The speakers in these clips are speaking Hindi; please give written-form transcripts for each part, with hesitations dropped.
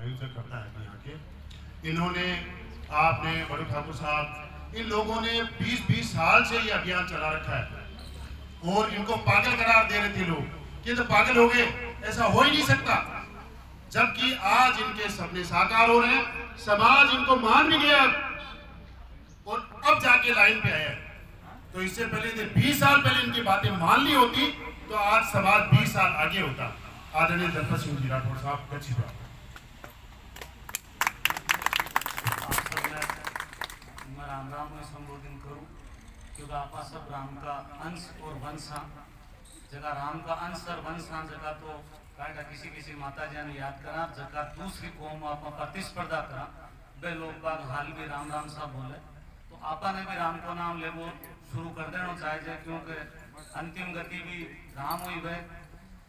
आयोजक करता है यहाँ के, इन्होंने, आपने, बड़ू ठाकुर साहब, इन लोगों ने 20-20 साल से ये अभियान चला रखा है और इनको पागल करार दे रहे थे लोग कि तो पागल हो गए, ऐसा हो ही नहीं सकता। जबकि आज इनके सपने साकार हो रहे हैं, समाज इनको मान भी गया और अब जाके लाइन पे आया। तो इससे पहले 20 साल पहले इनकी बातें मान ली होती तो आज समाज 20 साल आगे होता। आदरणीय दलपत सिंह जी राठौर साहब, अच्छी बात। राम राम में संबोधन करूं क्योंकि आप सब राम का अंश और वंश हाँ। जगह राम का अंश और वंश हाँ, जगह तो काटा किसी माता जी ने याद करा, जगह दूसरी कौम आप प्रतिस्पर्धा करा, वे लोग बाग हाल भी राम राम साहब बोले, तो आपा ने भी राम को नाम ले वो शुरू कर देना चाहिए, क्योंकि अंतिम गति भी राम हुई है।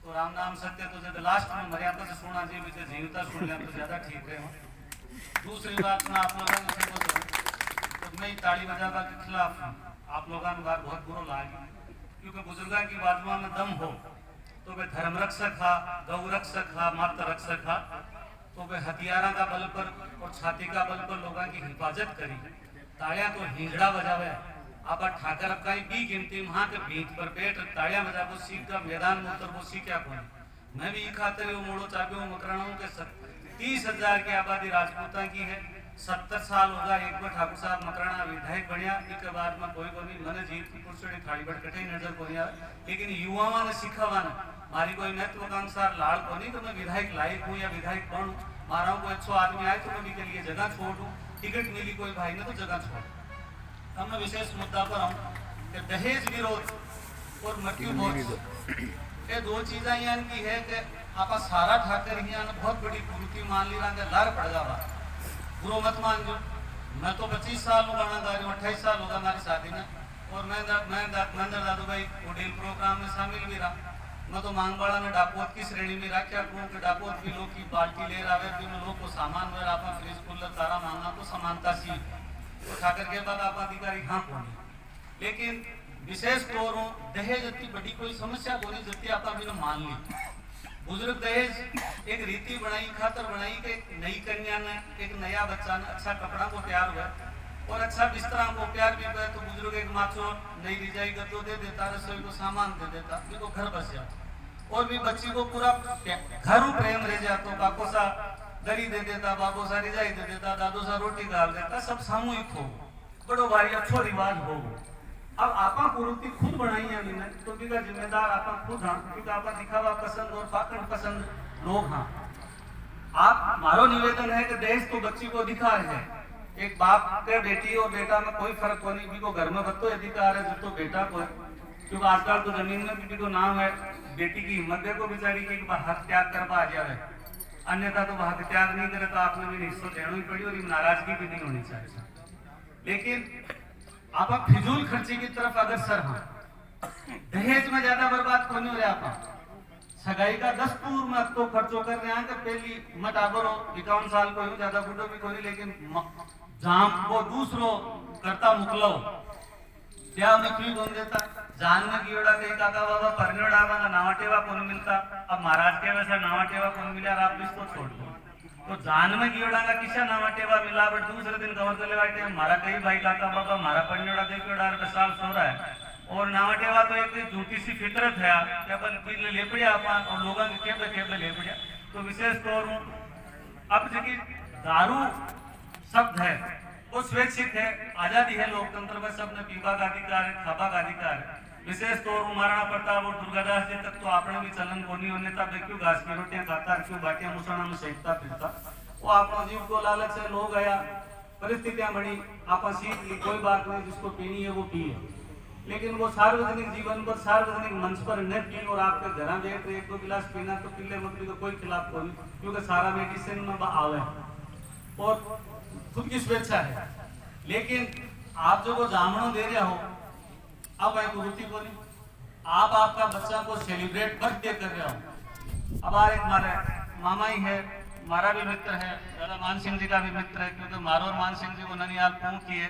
तो राम नाम सत्य तो जब लास्ट में मर्यादा से सुना जी भी जीवता सुन लिया तो ज्यादा ठीक है। दूसरी बात मैं आप लोगों तो मैं ताली बजावा के खिलाफ हूँ। आप लोगों को बात बहुत बुरा लगा, क्योंकि बुजुर्गों की बातों में दम हो तो वे धर्म रक्षक हा, गौ रक्षक हा, माता रक्षक हा, तो वे हथियारों का बल पर और छाती का बल पर लोगों की हिफाजत करी, तालियां तो हिंजड़ा बजावे। आप ठाकर का भी गिनती वहां के भीत पर बैठ तालियां बजा वो सीख का मैदान में उतर वो सीख क्या कौन। मैं भी खातिर वो मोड़ो चाबी मकराना हूँ कि 30,000 की आबादी राजपूता की है। 70 साल होगा एक बार ठाकुर साहब मकराना विधायक बनया, इसके बाद में कोई कोई मैंने जीत की कुर्सी थाली बट कटे नजर को आया, लेकिन युवाओं ने सिखावा ना मारी कोई महत्वाकांक्षा लाल को नहीं तो मैं विधायक लायक हूँ या विधायक बनूं, मारा कोई अच्छा आदमी आए तो मैं के लिए जगह छोड़ दूं, टिकट मिली कोई भाई ने तो जगह छोड़। अब मैं विशेष मुद्दा पर आऊँ कि दहेज विरोध और मृत्यु भोज, ये दो चीजें यहाँ की है कि आप सारा ठाकर यहाँ बहुत बड़ी कुरुति मान ली रहा लार पड़ जावा, बुरो मत मान जो। मैं तो 25 साल हो गाना गा रही हूँ, 28 साल होगा हमारी शादी में, और मैं दादू भाई उड़ील प्रोग्राम में शामिल भी रहा। मैं तो मांगवाड़ा ने डाकोत की श्रेणी में रखा कहूँ कि डाकोत भी लोग की बाल्टी ले रहा है, लोग को सामान में आप फ्रिज कूलर तारा मांगना तो समानता सी तो ठाकर के बाद आप अधिकारी हाँ कोनी, लेकिन विशेष तौर दहेज इतनी बड़ी कोई समस्या कोनी जबकि आप मान ली। बुजुर्ग दहेज एक रीति बनाई खातर बनाई कि नई कन्या ने एक नया बच्चा ने अच्छा कपड़ा को तैयार हुआ और अच्छा बिस्तरा को प्यार भी हुआ, तो बुजुर्ग एक माचो नई रिजाई गद्दो दे देता, रसोई को सामान दे देता, तो घर बस जाता और भी बच्ची को पूरा घर प्रेम रह जाता, बापो सा दरी दे देता, बापो सा रिजाई दे देता, दादो सा रोटी डाल देता, सब सामूहिक हो बड़ो भारी अच्छो रिवाज हो। अब आपा कुरुति खुद बनाई है मैंने तो बिका जिम्मेदार आपा खुद हाँ, क्योंकि आपा दिखावा पसंद और पाकड़ पसंद लोग हाँ। आप मारो निवेदन है कि देश तो बच्ची को अधिकार है, एक बाप के बेटी और बेटा में कोई फर्क नहीं, भी को घर में बच्चों अधिकार है जो तो बेटा को है, क्योंकि आजकल तो जमीन में किसी को नाम है बेटी की हिम्मत देखो बेचारी की हक त्याग कर पा जाए, अन्यथा तो हक त्याग नहीं करे तो आपने भी हिस्सों देना ही पड़ी और नाराजगी भी नहीं होनी चाहिए। लेकिन आप फिजूल खर्ची की तरफ अग्रसर हाँ, दहेज में ज्यादा बर्बाद को नहीं हो रहा, आप सगाई का 10 पूर्व में अब तो खर्चो कर रहे हैं कि पहली मत आबर हो 51 साल को ज्यादा बुढ़ो भी कोई, लेकिन जाम वो दूसरो करता मुकलो क्या उन्हें क्यों बोल देता जान में कीड़ा कहीं काका बाबा परनेड़ा वाला नावा टेवा कौन मिलता, अब महाराज के वैसा नावा टेवा कौन मिला आप तो छोड़ दो, तो जान में कीड़ा का किसा नावा टेवा मिला बट दूसरे दिन कवर कर लेवाटे हमारा कई भाई काका बाबा हमारा परनेड़ा देखो साल सो रहा है, और नावा टेवा तो एक झूठी सी फितरत है क्या अपन ले पड़िया अपन और लोगों के केबल ले पड़िया। तो विशेष तौर अब जो दारू शब्द है वो स्वैच्छिक है, आजादी है, लोकतंत्र में सबने पीवा का अधिकार है, खाबा का अधिकार है। विशेष तौर महाराणा प्रताप और दुर्गादास जी तक तो आपने भी चलन को नहीं होने तब क्यों घास की रोटियां खाता, क्यों बाटियां मुसलमान में सेकता फिरता, वो अपना जीव को लालच से लोग आया, परिस्थितियां बड़ी, आप सीख ली, कोई बात नहीं, जिसको पीनी है वो पिए, लेकिन वो सार्वजनिक जीवन पर सार्वजनिक मंच पर न पी और आपके घर बैठ रहे 1-2 गिलास पीना तो पिल्ले मकड़ी को कोई खिलाफ नहीं, क्योंकि सारा मेडिसिन में आवे और खुद की स्वेच्छा है। लेकिन आप जो वो जामनो दे रहे हो अब है कुरुति को नहीं, आप आपका बच्चा को सेलिब्रेट बर्थडे कर रहे हो। अब एक हमारे मामा ही है, हमारा भी मित्र है, दादा मान सिंह जी का भी मित्र है, क्योंकि मारो और मान सिंह जी को ननियाल पूछ किए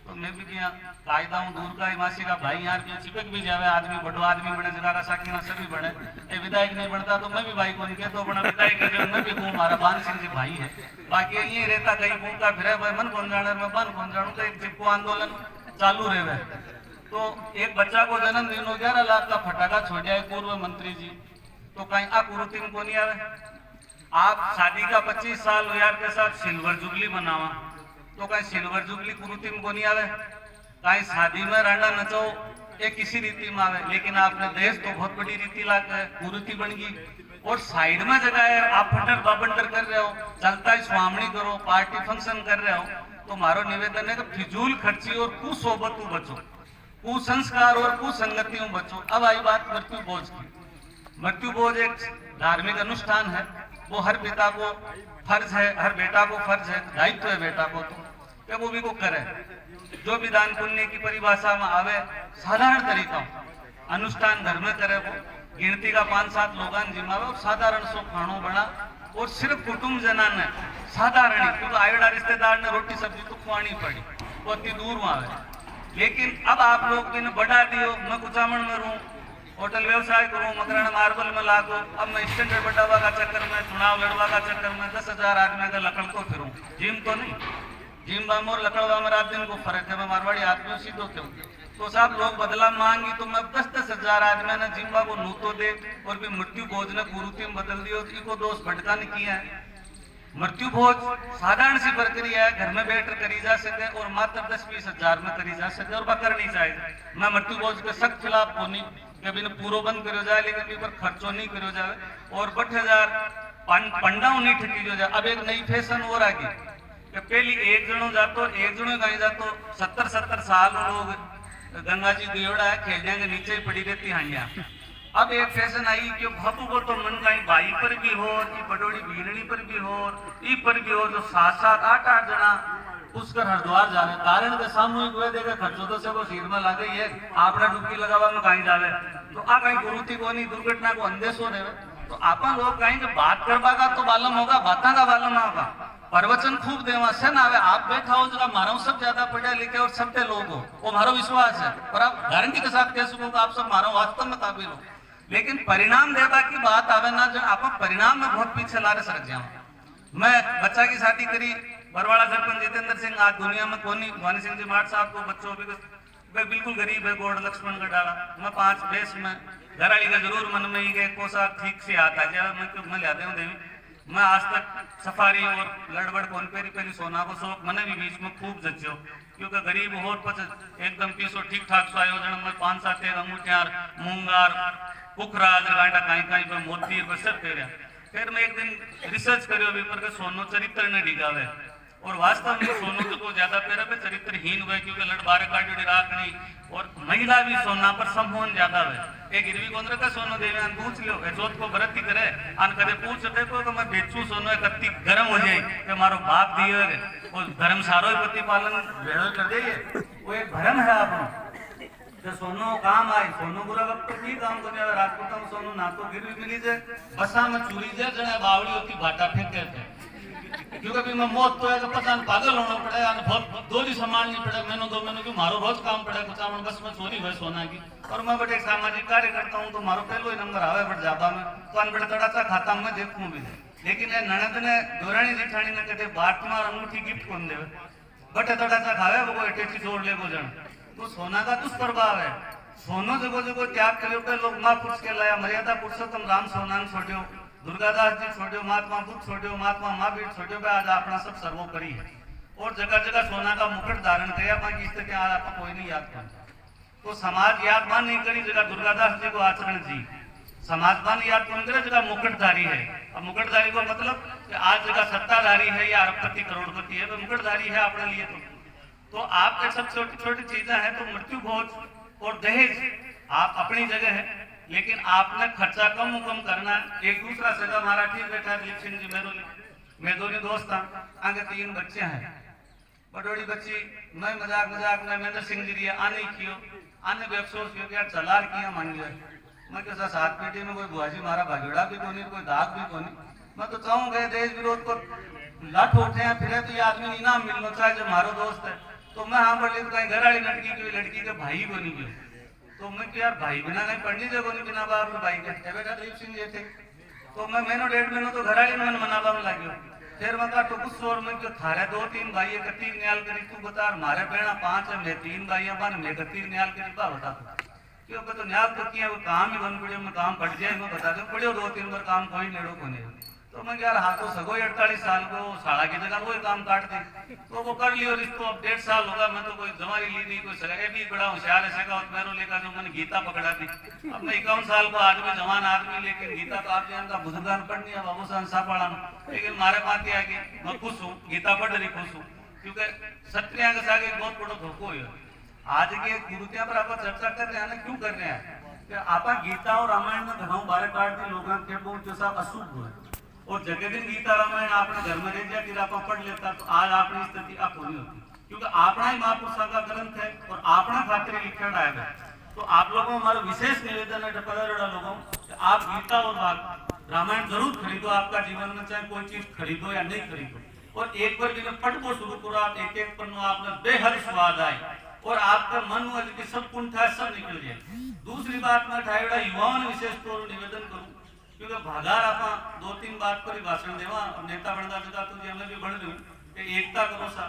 तो मैं भी क्या कायदा हूँ दूर का हिमासी का भाई यार क्यों चिपक भी जावे आदमी बड़ो आदमी बने जगह का साकिना सभी बने ये विधायक नहीं बनता तो मैं भी भाई को नहीं कहता बड़ा विधायक है मैं भी कहूँ हमारा बान सिंह जी भाई है बाकी ये रहता कहीं घूमता फिरे भाई मन कौन जाने मैं बन कौन जानू तो एक चिपको आंदोलन चालू रहे। तो एक बच्चा को जन्मदिन हो 11 लाख का फटाका छोड़ जाए पूर्व मंत्री जी तो कहीं आ कुरुतिन को नहीं आवे। आप शादी का 25 साल यार के साथ सिल्वर जुबली बनावा तो कहीं सिल्वर जुबली कुरुतिन को नहीं आवे। कहीं शादी में रांडा नचो ये किसी रीति में आवे लेकिन आपने देश तो बहुत बड़ी रीति ला कुरुति बन गई और साइड में जगह है आप फटर बाबंटर कर रहे हो चलता ही स्वामणी करो पार्टी फंक्शन कर रहे हो तो मारो निवेदन है कि फिजूल खर्ची और कुसोबत बचो कुसंस्कार और कुसंगतियों बचो। अब आई बात मृत्यु भोज की। मृत्यु भोज एक धार्मिक अनुष्ठान है वो हर पिता को फर्ज है हर बेटा को फर्ज है दायित्व है बेटा को तो वो भी को करे जो भी दान पुण्य की परिभाषा में आवे साधारण तरीका अनुष्ठान घर में करे वो गिनती का 5-7 लोगान जिम्मावे साधारण सो खानो बना और सिर्फ कुटुंब जना ने साधारण क्योंकि आयोडा रिश्तेदार ने रोटी सब्जी तो खुआनी पड़ी वो अति दूर में आवे। लेकिन अब आप लोग भी बढ़ा दियो मैं कुचामण में रहूं होटल व्यवसाय करूं मकराना मार्बल में लागू अब मैं स्टैंडर्ड बढ़ावा का चक्कर में चुनाव लड़वा का चक्कर में 10,000 आदमी का लकड़को फिरूं जिम तो नहीं जिम बाम और लकड़वा में रात दिन को फर्क है मैं मारवाड़ी आदमी सीधो क्यों तो साहब लोग बदला मांगी तो मैं 10,000 आदमी ने जिम्बा को नूतो दे और भी मृत्यु भोज ने कुरुति में बदल दियो इको दोष भटका नहीं किया है। मृत्यु भोज साधारण सी प्रक्रिया है घर में बैठकर करी जा सके और मात्र 10-20 हजार में करी जा सके और वह करनी चाहिए। मैं मृत्यु भोज के सख्त खिलाफ को नहीं कभी ने पूरा बंद करो जाए लेकिन पर खर्चो नहीं करो जाए और 60,000 पंडाओं नहीं ठकी जो जाए। अब एक नई फैशन और आ गई कि पहली एक जनो जातो एक जनो कहीं जातो 70-70 साल लोग गंगा जी दियोड़ा है खेलने के नीचे ही पड़ी रहती हांडिया। अब एक फैशन आई कि बापू को तो मन कहीं बाई पर भी हो बडोड़ी भीड़नी पर भी हो ई पर भी हो जो 7-7 8-8 जना पुष्कर हरिद्वार जावे कारण के सामूहिक वे देखे खर्चो तो से वो सिर में लागे ये आपने डुबकी लगावा में कहीं जावे तो आ कहीं गुरुति को नहीं दुर्घटना को अंदेशो रहे तो आपन लोग कहीं जो बात करवा का तो बालम होगा बाता का बालम होगा प्रवचन खूब देवा से ना आवे आप बैठा हो जरा मारो सब ज्यादा पढ़े लिखे और सबके लोग हो वो मारो विश्वास है और आप गारंटी के साथ कह सको आप सब मारो वास्तव में काबिल हो लेकिन परिणाम देवा की बात आवे ना जो आप परिणाम में बहुत पीछे लारे सर जाओ। मैं बच्चा की शादी करी बरवाड़ा सरपंच जितेंद्र सिंह आज दुनिया में कोनी भानी सिंह जी माट साहब को बच्चों भी बिल्कुल गरीब है गोड़ लक्ष्मण का डाला मैं 5 बेस में घराली का जरूर मन में ही गए कोसा ठीक से आता है मैं लिया देव देवी मैं आज तक सफारी और लड़बड़ कौन पहली सोना को शौक मैंने भी बीच में खूब जच्चो क्योंकि गरीब हो एकदम पीसो ठीक ठाक सो आयोजन में 5-7 अंगूठियार मूंगार पुखराज गांडा कहीं पे मोती बसर तेरा फिर मैं एक दिन रिसर्च करियो भी पर सोनो चरित्र ने डिगावे और वास्तव में सोनो को ज्यादा पेरा पे चरित्रहीन हुए क्योंकि लड़बारे काटी राखनी और महिला भी सोना पर संभोन ज्यादा हुए एक गिरवी गोंद्र का सोनो देवे आन पूछ लियो जोत को व्रत ही करे आन कदे पूछ देखो कि मैं बेचू सोनो कत्ती गर्म हो जाए कि मारो बाप दियो रे वो धर्म सारो प्रतिपालन भेड़ो कर देइए वो एक भरम है आपनो जो सोनो काम आए सोनो बुरा वक्त की काम करने वाला राजपूत में सोनो ना तो गिरवी मिली जाए बसा में चूरी जाए जने बावड़ी होती भाटा फेंक थे क्योंकि अभी मैं मौत तो है तो पता पागल होना पड़े और बहुत दोली सामान नहीं पड़े मैंने क्यों मारो रोज काम पड़े कुछ बस में चोरी हुई सोना की और मैं बड़े सामाजिक कार्य करता हूँ तो मारो पहलो ही नंबर आवे बट जाता मैं तो अन बड़े तड़ा खाता मैं देखूं भी लेकिन ये ननद ने दोरानी जेठानी ने कहते बात मार अंगूठी गिफ्ट कौन देवे बटे तड़ा खावे वो अटैची जोड़ ले वो जन तो सोना का दुष्प्रभाव है सोनो जगो जगो त्याग करो के लोग माँ पुरुष के लाया मर्यादा पुरुषोत्तम राम सोना छोड़ो दुर्गादास जी छोड़ो महात्मा बुद्ध छोड़ो महात्मा महावीर छोड़ो आज अपना सब सर्वोपरि है और जगह जगह सोना का मुकुट धारण किया बाकी इस तरह आज आपको कोई नहीं याद करता तो समाज याद मान नहीं करी जगह दुर्गादास जी को आचरण जी समाज मान याद कौन करे जगह मुकुटधारी है अब मुकुटधारी को मतलब कि आज जगह सत्ताधारी है या अरबपति करोड़पति है तो मुकुटधारी है अपने लिए तो आपके सब छोटी छोटी चीजें हैं तो मृत्यु भोज और दहेज आप अपनी जगह है लेकिन आपने खर्चा कम करना एक दूसरा सगा हमारा ठीक बैठा दिलीप सिंह जी मेरे दोस्त था आगे 3 बच्चे हैं बड़ोड़ी बच्ची मैं मजाक में महेंद्र सिंह जी आने कियो आने भी अफसोस किया यार चलार किया मान लिया मैं कैसा 7 पेटी में कोई बुआजी मारा भागीड़ा भी कोनी कोई दाग भी कोनी मैं तो चाहूँ गए देश विरोध को लाठ उठे हैं फिर तो ये आदमी इनाम मिलना चाहे जो मारो दोस्त है तो मैं हाँ बोली तो कहीं घर वाली लड़की की लड़की के भाई को नहीं गयो तो मैं यार भाई बिना कहीं पढ़नी जगह नहीं बिना बाप भाई के बेटा दलीप सिंह जी थे तो मैं महीनों 1.5 महीनों तो घर वाली ने मनावा में लग गयो फिर मैं कहा तो कुछ और मैं जो थारे 2-3 भाई है कत्ती न्याल करी तू बता मारे बेड़ा 5 है मैं 3 भाई बन मैं कत्ती न्याल करी बा बता क्योंकि तो न्याल तो किया वो काम ही बन पड़े मैं काम बढ़ जाए मैं बता दूं पड़े 2-3 बार काम कोई नेड़ो को नहीं तो मैं यार हाँ तो सगो 48 साल को साड़ा की जगह वो काम काट दे तो वो कर लियो इसको अब 1.5 साल होगा मैं तो कोई जमारी ली नहीं कोई सगा भी बड़ा होशियार है सगा मेरे लेकर जो मैंने गीता पकड़ा दी अब मैं 51 साल को आदमी जवान आदमी लेकिन गीता तो आप जानता बुजुर्गान पढ़नी है बाबू संसा पढ़ा लेकिन मारे पाती आ गई मैं खुश हूँ गीता पढ़ रही खुश हूँ क्योंकि सत्रिया के सागे बहुत बड़ा धोखो है आज के गुरुत्या पर आप चर्चा कर रहे हैं ना क्यों कर रहे हैं आप गीता और रामायण में घरों बारे काट दी लोगों के बहुत जैसा अशुभ हुआ और जगह दिन गीता रामायण आपने घर में रह जाए फिर आप पढ़ लेता तो आज आपकी स्थिति आप पूरी होती क्योंकि अपना ही महापुरुषों का ग्रंथ है और अपना खातिर लिखा आएगा तो आप लोगों को हमारा विशेष निवेदन है पदरड़ा लोगों कि आप गीता और रामायण जरूर खरीदो आपका जीवन में चाहे कोई चीज खरीदो या नहीं खरीदो और एक बार जब पढ़ को शुरू करो आप एक पन्नों आपने बेहद स्वाद आए और आपका मन हुआ कि सब कुंठा सब निकल जाए दूसरी बात मैं ठाएड़ा युवाओं ने विशेष तौर निवेदन करूं क्योंकि भागार आप 2-3 बात पर भाषण देवा और नेता बनता जगह तो जी हमें भी बढ़ रही कि एकता करो सा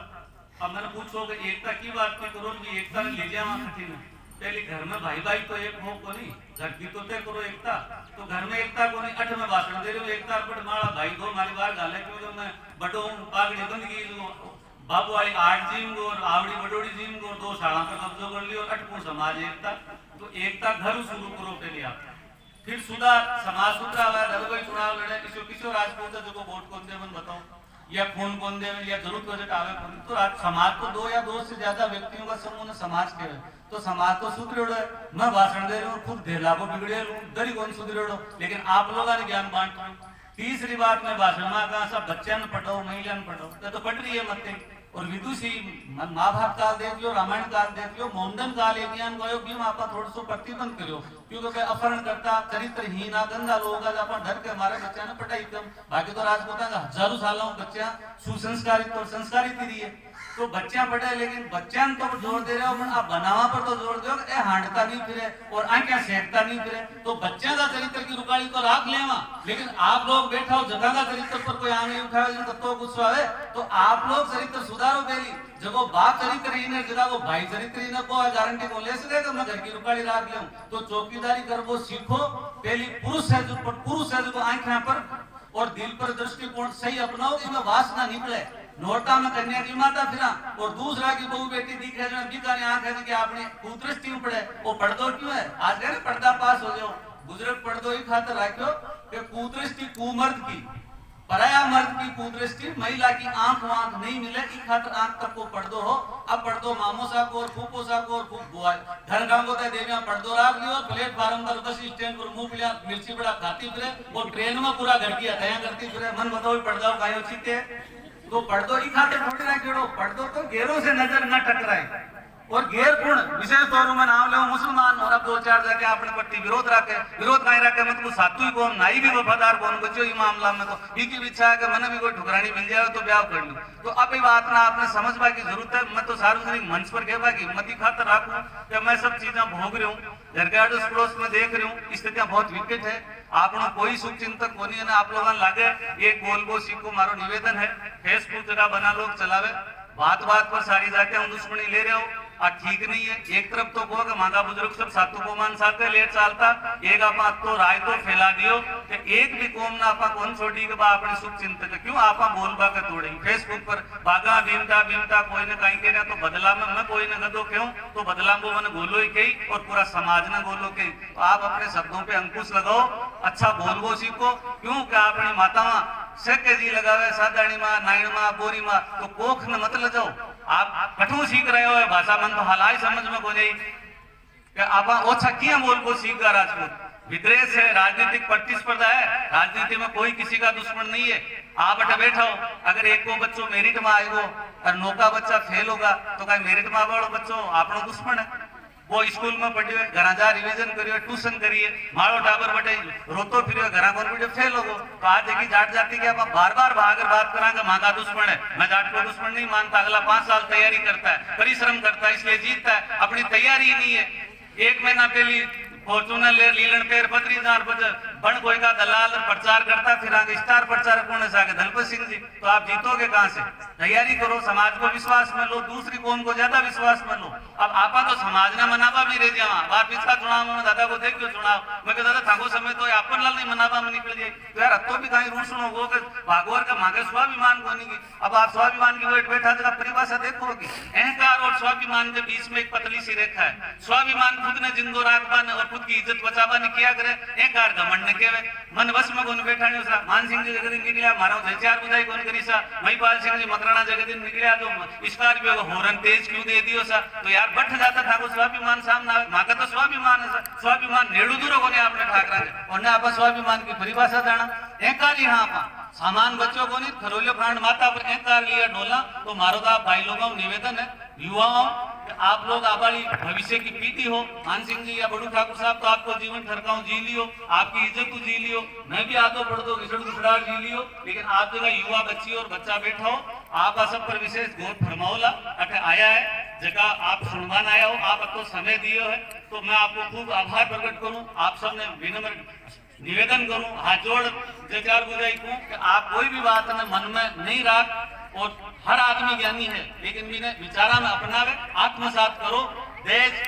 अब मैंने पूछो कि एकता की बात की करो कि एकता ने ले जावा कठिन पहले घर में भाई भाई तो एक हो को नहीं घर की तो तय करो एकता तो घर में एकता को नहीं 8 में भाषण दे रहे हो एकता बट मारा भाई दो हमारी बार गाले क्योंकि मैं बड़ो पागड़ी बंदगी बाबू वाली 8 जीम गो और आवड़ी बडोड़ी जीम गो 2 शाला पर कब्जो कर लियो 8 को समाज एकता तो एकता घर शुरू करो पहले आप फिर सुधार समाज सुधरा हुआ है कोई चुनाव लड़े किसी राजपूत है जो वोट कौन दे मन बताओ या खून कौन दे या जरूरत बजट आवे तो समाज तो 2 या 2 से ज्यादा व्यक्तियों का समूह ने समाज के तो समाज तो सुधरेड़ो है मैं भाषण दे रहा हूँ खुद ढेला को बिगड़े गरी कौन सुधरेड़ो लेकिन आप लोगों ने ज्ञान बांट तीसरी बात में भाषण में कहा सब बच्चा ने पढ़ाओ महिला ने पढ़ाओ तो पढ़ रही है मत और विदुषी महाभारत काल देख लो रामायण काल देख लो मोमडन काल एक ज्ञान गयो भी आप थोड़ा सो प्रतिबंध करो क्योंकि अपहरण करता चरित्रहीन गंदा लोग अपन डर के हमारे बच्चा ने पढ़ाई कम बाकी तो राजपूता का हजारों सालों बच्चा सुसंस्कारित और संस्कारित ही है तो बच्चा पढ़े लेकिन बच्चा तो जोर दे रहे हो आप बनावा पर तो जोर दो ए हांडता नहीं फिरे और आंखें सेकता नहीं फिरे तो बच्चा का चरित्र की रुकाली तो राख लेवा लेकिन आप लोग बैठा हो जगह का चरित्र पर कोई आंगली उठावे तो गुस्सा है तो आप लोग चरित्र सुधारो पहली जब बाप चरित्रहीन है जगह वो भाई चरित्रहीन को गारंटी को ले सके तो मैं घर की रुकाली राख लूं तो चौकीदारी कर वो सीखो पहली पुरुष है जो आंखें पर और दिल पर दृष्टिकोण सही अपनाओ इसमें वासना निकले नोटा में कन्या की माता फिरा और दूसरा की बहू बेटी दिख रहे बीकाने आंख है कि आपने कुदृष्टि पड़े वो पर्दो क्यों है आज कह पर्दा पास हो जाओ बुजुर्ग पर्दो ही खातर राखो कि कुदृष्टि कुमर्द की पराया मर्द की कुदृष्टि महिला की आंख वांख नहीं मिले इस खातर आंख तक को पर्दो हो अब पर्दो मामोसा को और फूफोसा को और फूफ बुआ घर गांव को देवियां पर्दो राख लियो प्लेटफार्म पर बस स्टैंड पर मुंह पिला मिर्ची बड़ा खाती फिरे और ट्रेन में पूरा घर की हटाया करती फिरे मन बताओ पर्दा कायो चीते तो पर्दो ही खाते थोड़ी ना जोड़ो पर्दो तो घेरों से नजर न टकराए और घेर पूर्ण विशेष तौर में नाम ले मुसलमान और अब 2-4 जाके आपने पट्टी विरोध कहीं रखे मतलब सातु ही कौन नाई भी वफादार कौन बच्चों ही मामला में तो की इच्छा है कि मैंने भी कोई ठुकरानी मिल जाए तो ब्याह कर लूं तो अब ये बात ना आपने समझवा की जरूरत है मैं तो सार्वजनिक मंच पर कहवा की मती खातर राखूं कि मैं सब चीजें भोग रही हूँ घर के अड़ोस पड़ोस में देख रही हूँ स्थितियां बहुत विकट है आपनो कोई शुभ चिंतक को नहीं है आप लोगों लागे एक बोल सीखो मारो निवेदन है फेसबुक जगह बना लोग चलावे बात पर सारी जाके हम दुश्मनी ले रहे हो ठीक नहीं है एक तरफ तो कहो कि माता बुजुर्ग सब सातों को मान साथ लेट चालता एक आपा तो राय तो फैला दियो कि एक भी कौम ना आपा कौन छोड़ी के बा अपने शुभ चिंतक क्यों आपा बोलबा के तोड़े फेसबुक पर बागा बीमता कोई ने कहीं कह रहा तो बदला में मैं कोई न गदो क्यों तो बदला वो मैंने बोलो ही कही और पूरा समाज ने बोलो कही तो आप अपने शब्दों पे अंकुश लगाओ अच्छा बोलबो सीखो क्यों क्या अपनी मातावा सके जी लगावे सादाणी माँ नाइण माँ बोरी माँ तो कोख न मत ल जाओ आप कठू सीख रहे हो भाषा मन तो हालाई समझ में को जाई कि आप ओछा किया बोल को सीख गा राजपूत विद्वेष है राजनीतिक प्रतिस्पर्धा है राजनीति में कोई किसी का दुश्मन नहीं है आप अटा बैठा हो अगर एक को बच्चों मेरिट में आएगो और नौका बच्चा फेल होगा तो कहीं मेरिट में वालों बच्चों आपनो दुश्मन है वो स्कूल में पढ़ियो घरा जा रिवीजन करियो ट्यूशन करिए मारो टाबर बटे रोतो फिरियो घरा कौन वीडियो फेल हो तो आज देखिए जाट जाति के आप बार बार भागर बात करांगे माँ का दुश्मन है। मैं जाट को दुश्मन नहीं मानता, अगला 5 साल तैयारी करता है, परिश्रम करता है, इसलिए जीतता है। अपनी तैयारी ही नहीं है। 1 महीना पहले फॉर्चूनर ले लीलन पेर पत्री जार बन कोई का दलाल प्रचार करता, फिर आगे स्टार प्रचारक कौन है सागे दलपत सिंह जी। तो आप जीतोगे कहां से? तैयारी करो, समाज को विश्वास में लो, दूसरी कौम को ज्यादा विश्वास में लो। अब आपा तो समाज ने मनावा भी रह जावा बार पिछला चुनाव में दादा को देख क्यों चुनाव मैं कह दादा थाको समय तो अपन लाल नहीं मनावा में निकल जाए तो यार तो भी कहीं रूस नो गो के भागवर का मांगे स्वाभिमान कोनी की। अब आप स्वाभिमान की वेट बैठा जगह परिभाषा देखोगे, अहंकार और स्वाभिमान के बीच में एक पतली सी रेखा है। स्वाभिमान खुद ने जिंदो राखबा ने और खुद की इज्जत बचावा ने किया करे, अहंकार घमंड ने केवे मन वश में कोन बैठा नहीं सा। मान सिंह जी जगह निकलिया मारो चार बुझाई कोन करी सा, महिपाल सिंह जी मकराना जगह निकलिया तो स्कॉर्पियो को हॉर्न तेज क्यों दे दियो सा। तो यार बैठ जाता था को स्वाभिमान सामने आवे, मां का तो स्वाभिमान है, स्वाभिमान नेड़ू दूर कोने आपने ठाकरा ने और ने आपा स्वाभिमान की परिभाषा जाना अहंकार ही। हां आपा सामान बच्चों को नहीं खरोलियो खांड माता पर अहंकार लिया डोला। तो मारो तो आप भाई लोगों निवेदन है युवाओं आप लोग आबादी भविष्य की पीढ़ी हो। मान सिंह जी या बड़ू ठाकुर साहब तो आपको जीवन ठरकाऊ जी लियो, आपकी इज्जत को जी लियो, मैं भी आदो पढ़ दो घिसड़ घुसड़ा जी लियो, लेकिन आप जगह युवा बच्ची और बच्चा बैठा हो आप सब पर विशेष गौर फरमाओला अटे आया है जगह आप सुनवान आया हो, आप तो समय दियो है। तो मैं आपको खूब आभार प्रकट करूं, आप सबने विनम्र निवेदन करूं, हाथ जोड़ जयकार बुझाई कहूं कि आप कोई भी बात न मन में नहीं रख। और हर आदमी ज्ञानी है लेकिन बिना विचारा में अपनावे, आत्मसात करो। देश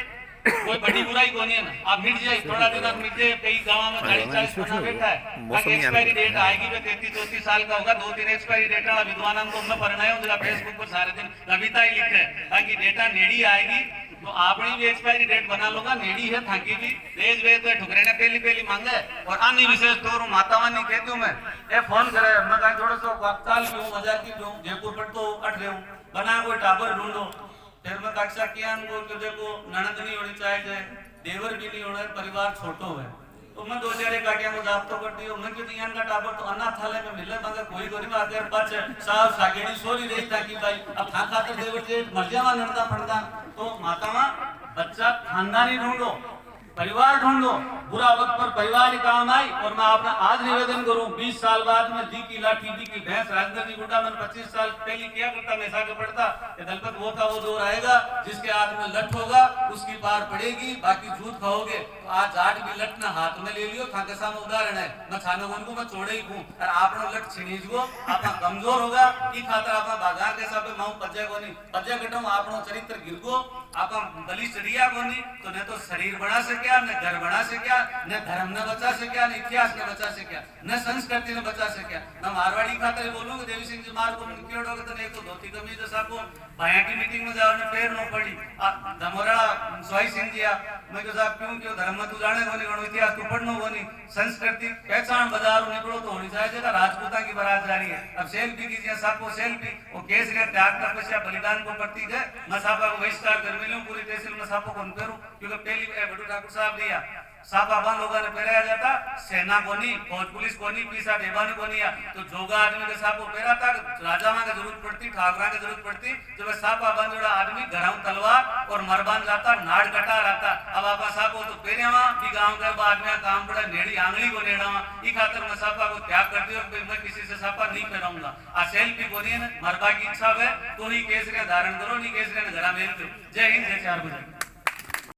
कोई बड़ी बुराई को नहीं है ना, आप मिट जाए थोड़ा दिन आप मिट जाए। कई गाँव में 40-40 बना बैठा है, बाकी एक्सपायरी डेट आएगी वे 33-34 साल का होगा, 2-3 एक्सपायरी डेट वाला विद्वान को मैं परिणाम हूँ फेसबुक पर सारे दिन कविता ही लिखे ताकि डेटा नेड़ी आएगी तो आपने भी एक्सपायरी डेट बना लोगा नेड़ी है थाकी भी देश वे तो ठुकरे ने पहली मांगे। और अन्य विशेष तौर मातावानी कहती हूँ मैं ए फोन करे मैं कहीं थोड़ा सा काल भी हूँ मजाक की हूँ जयपुर पर तो अट रहे हूँ बना कोई टाबर ढूंढो। फिर मैं कक्षा किया को देखो ननद नहीं होनी चाहिए, देवर भी नहीं होना, परिवार छोटो है। तो मैं 2 जने का क्या मजाक तो करती हूँ मैं क्यों यान का टाबर तो अनाथालय में मिले मगर कोई गरीब आकर पाछ साहब सागेड़ी सोरी रही था कि भाई अब खा खातर देवर जे मर्जियावा नड़ता फड़ता। तो मातावा बच्चा खानदानी ढूंढो, परिवार ढूंढो, बुरा वक्त पर परिवार ही काम आई। और मैं अपना आज निवेदन करूं 20 साल बाद में दी की लाठी दी की भैंस राजेंद्र जी गुड्डा मन 25 साल पहले किया करता मैं ऐसा पढ़ता कि दलपत वो का वो दौर आएगा जिसके हाथ में लठ होगा उसकी पार पड़ेगी, बाकी झूठ खाओगे। तो आज जाट भी लठ ना हाथ में ले लियो था के सामने उदाहरण है मैं छानो को मैं छोड़े ही हूं और आपनो लठ छिनीज गो आपका कमजोर होगा ई खातर आपका बाजार के हिसाब माऊ पजे को नहीं पजे कटो आपनो चरित्र गिर गो आपका बलिष्ठ रिया को नहीं तो न तो शरीर बना सके न घर बना सके न धर्म न बचा सके न इतिहास न बचा सके न संस्कृति न बचा सके। मैं मारवाड़ी खातर बोलूंगा देवी सिंह जी मार को क्यों तो एक तो धोती कमीज जैसा को भाया की मीटिंग में जाओ ने पैर न पड़ी धमोरा सोई सिंह जी मैं तो साहब क्यों धर्म में तू जाने को नहीं इतिहास तू पढ़नो को नहीं संस्कृति पहचान बाजार निकलो तो होनी चाहिए जगह राजपूता की बारात जा रही है। अब सेल्फी कीजिए सबको सेल्फी वो केस ने त्याग तपस्या बलिदान को करती है मैं साहब को बहिष्कार कर मिलूं पूरी तहसील में साहब को करूं क्योंकि पहली बड़ू ठाकुर साहब दिया साहब आबा लोगों ने पहराया जाता सेना को नहीं फौज पुलिस को नहीं पीसा डेबानी को नहीं तो जोगा आदमी के साहब को पहरा था राजा मां की जरूरत पड़ती ठाकरा की जरूरत पड़ती जब साहब आबा जोड़ा आदमी घराऊ तलवार और मरबान जाता नाड़ कटा रहता। अब आपा साहब को तो पहरे भी गाँव के आदमी काम पड़ा नेड़ी आंगली को नेड़ा ई खातर मैं साहबा को त्याग करती हूँ मैं किसी से साहबा नहीं पहराऊंगा। आ सेल्फी को नहीं मरबा की इच्छा है तो ही केसरिया धारण करो नहीं केसरिया ने घरा में। जय हिंद जय 4 बजे।